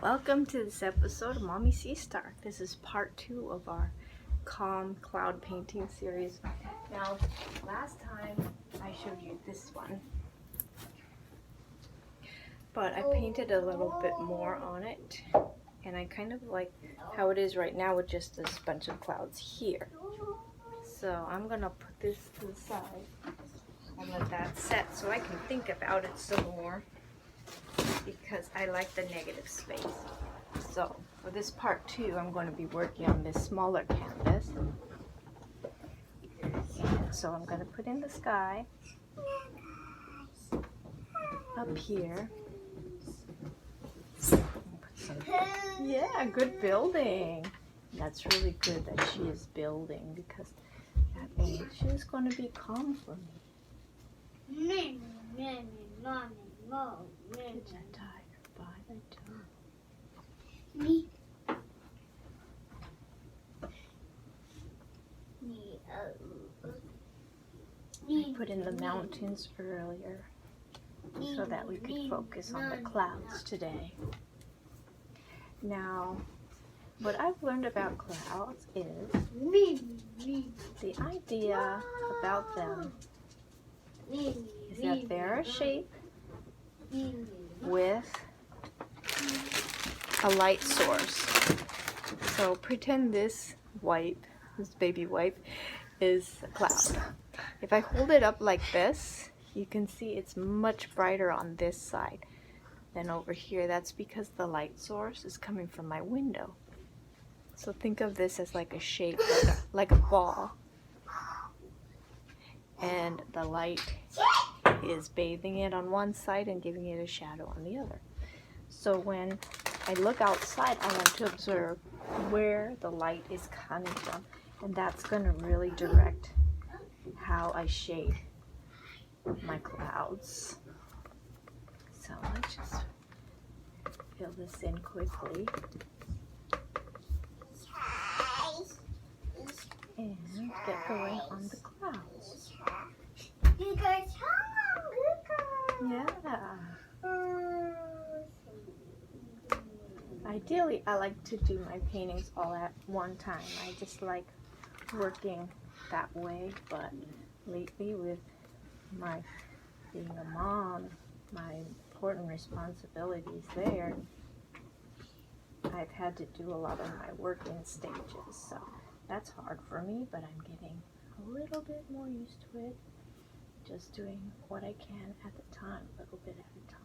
Welcome to this episode of Mommy Sea Star. This is part 2 of our calm cloud painting series. Now, last time I showed you this one, but I painted a little bit more on it, and I kind of like how it is right now with just this bunch of clouds here. So I'm gonna put this to the side and let that set so I can think about it some more, because I like the negative space. So for this part 2, I'm going to be working on this smaller canvas. And so I'm going to put in the sky up here. Yeah, good building. That's really good that she is building, because that means she's going to be calm for me. It's a tiger by the door. I put in the mountains earlier so that we could focus on the clouds today. Now, what I've learned about clouds is the idea about them is that they're a shape with a light source. So pretend this baby wipe, is a cloud. If I hold it up like this, you can see it's much brighter on this side than over here. That's because the light source is coming from my window. So think of this as like a shape, like a ball. And the light is bathing it on one side and giving it a shadow on the other. So when I look outside, I want to observe where the light is coming from, and that's going to really direct how I shade my clouds. So let's just fill this in quickly and get going on the clouds. Yeah. Ideally, I like to do my paintings all at one time. I just like working that way, but lately with my being a mom, my important responsibilities there, I've had to do a lot of my working stages, so that's hard for me, but I'm getting a little bit more used to it, just doing what I can at the time, a little bit at a time.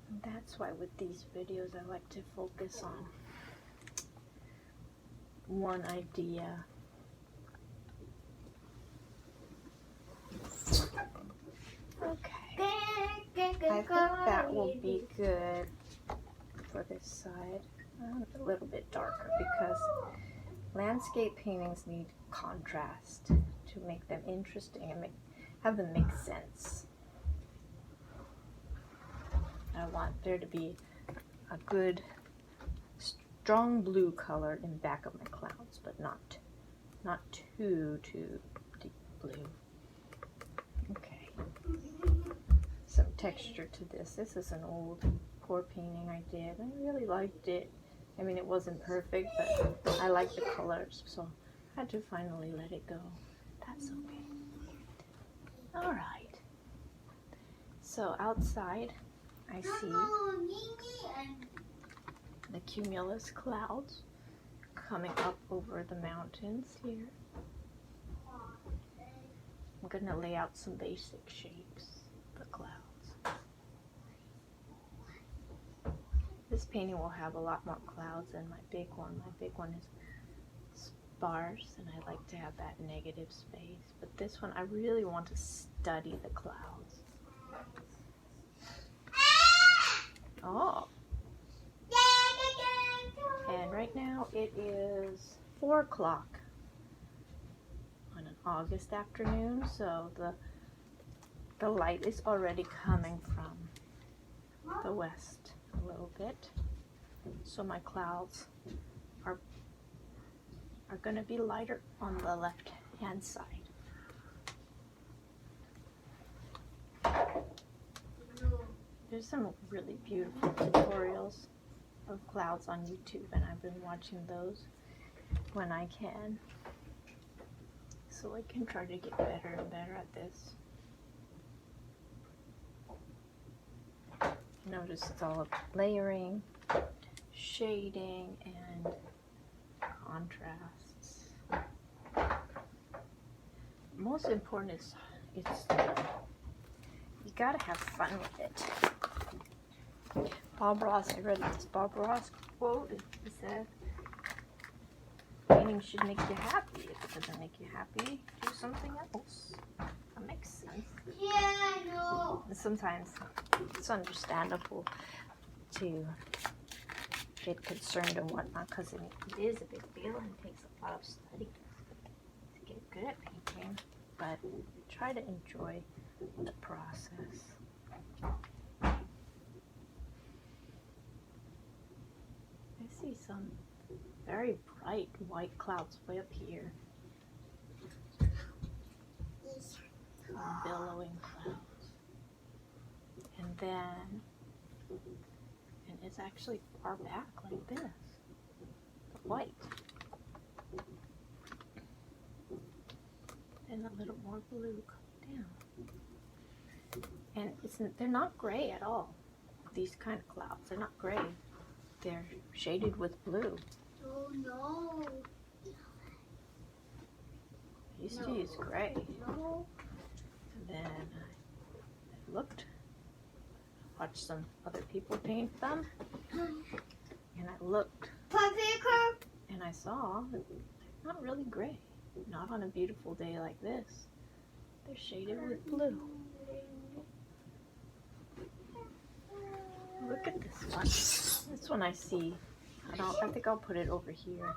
And that's why with these videos I like to focus on one idea. Okay, I think that will be good for this side. A little bit darker, because landscape paintings need contrast to make them interesting and have them make sense. I want there to be a good strong blue color in back of my clouds, but not too deep blue. Okay, some texture to this. This is an old pour painting I did. I really liked it. I mean, it wasn't perfect, but I like the colors, so I had to finally let it go. That's okay. All right. So outside, I see the cumulus clouds coming up over the mountains here. I'm going to lay out some basic shapes of the clouds. This painting will have a lot more clouds than my big one. My big one is sparse, and I like to have that negative space. But this one, I really want to study the clouds. Oh. And right now it is 4 o'clock on an August afternoon, so the light is already coming from the west a little bit. So my clouds are going to be lighter on the left hand side. There's some really beautiful tutorials of clouds on YouTube, and I've been watching those when I can, so I can try to get better and better at this. Notice it's all about layering, shading, and contrasts. Most important is you gotta have fun with it. Bob Ross, I read this Bob Ross quote. He said, painting should make you happy. If it doesn't make you happy, do something else. That makes sense. Yeah, I know. Sometimes it's understandable to get concerned and whatnot, because it is a big deal and takes a lot of study to get good at painting, but try to enjoy the process. I see some very bright white clouds way up here. Some billowing clouds. And then, and it's actually far back like this, the white. And a little more blue coming down. And they're not gray at all. These kind of clouds, they're not gray. They're shaded with blue. Oh no. I used to use gray. No. And then I watched some other people paint them, and I looked, and I saw that they're not really gray. Not on a beautiful day like this. They're shaded with blue. Look at this one. This one I see. I think I'll put it over here.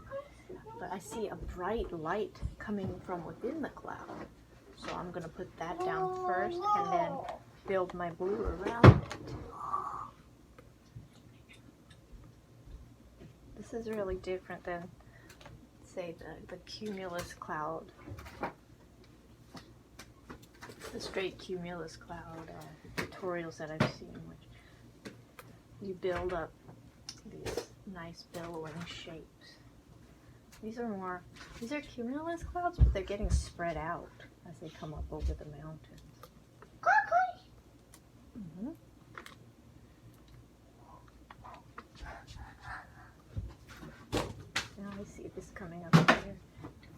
But I see a bright light coming from within the cloud. So I'm going to put that down first and then build my blue around it. This is really different than, say, the cumulus cloud. The straight cumulus cloud tutorials that I've seen, which you build up these nice billowing shapes. These are cumulus clouds, but they're getting spread out as they come up over the mountains. Mm-hmm. Now I see this coming up here.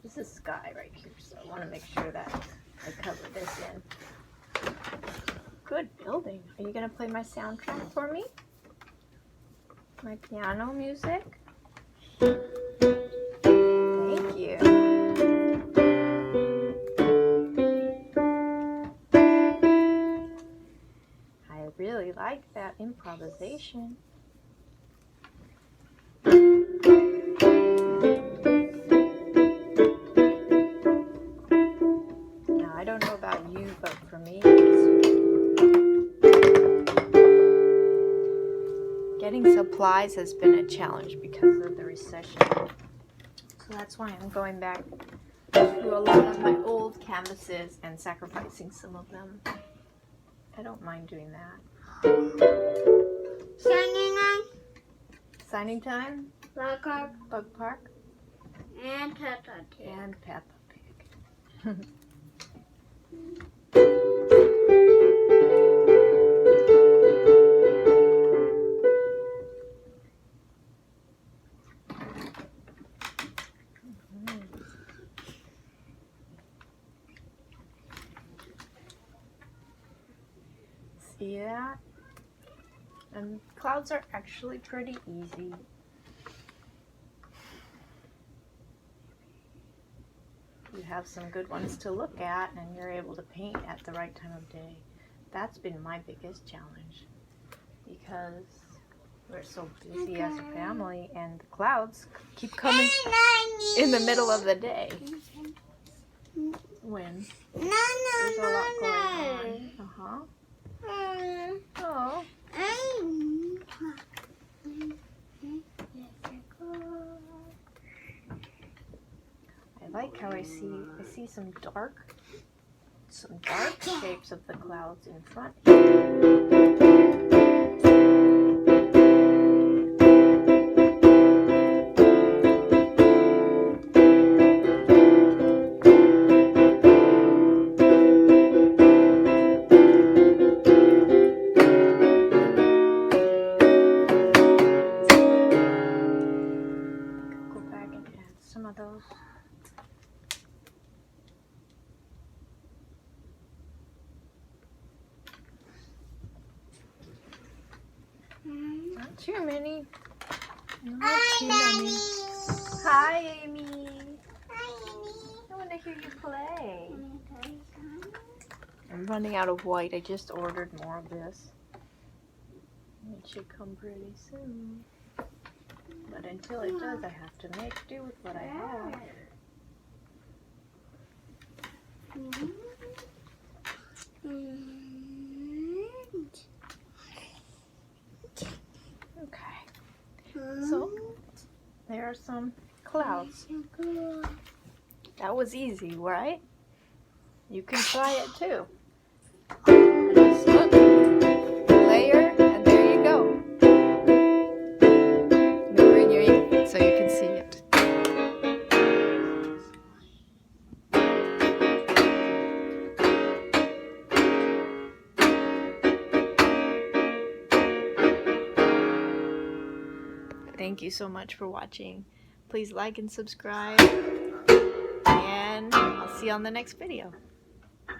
This is sky right here, so I want to make sure that I cover this in. Good building. Are you going to play my soundtrack for me? My piano music? Thank you. I really like that improvisation. Now, I don't know about you, but for me, getting supplies has been a challenge because of the recession. So that's why I'm going back through a lot of my old canvases and sacrificing some of them. I don't mind doing that. Signing time? Bug Park? And Peppa Pig. And Peppa Pig. See that? And clouds are actually pretty easy. You have some good ones to look at and you're able to paint at the right time of day. That's been my biggest challenge because we're so busy as a family and the clouds keep coming in the middle of the day when there's a lot going on. Oh. I like how I see some dark shapes of the clouds in front here. too many. Not too many. Hi, Amy. I want to hear you play. I'm running out of white. I just ordered more of this. It should come pretty soon. But until it does, I have to make do with what I have. Okay. So, there are some clouds. That was easy, right? You can try it too. Just look, layer, and there you go. Let me bring you in so you can see it. Thank you so much for watching. Please like and subscribe, and I'll see you on the next video.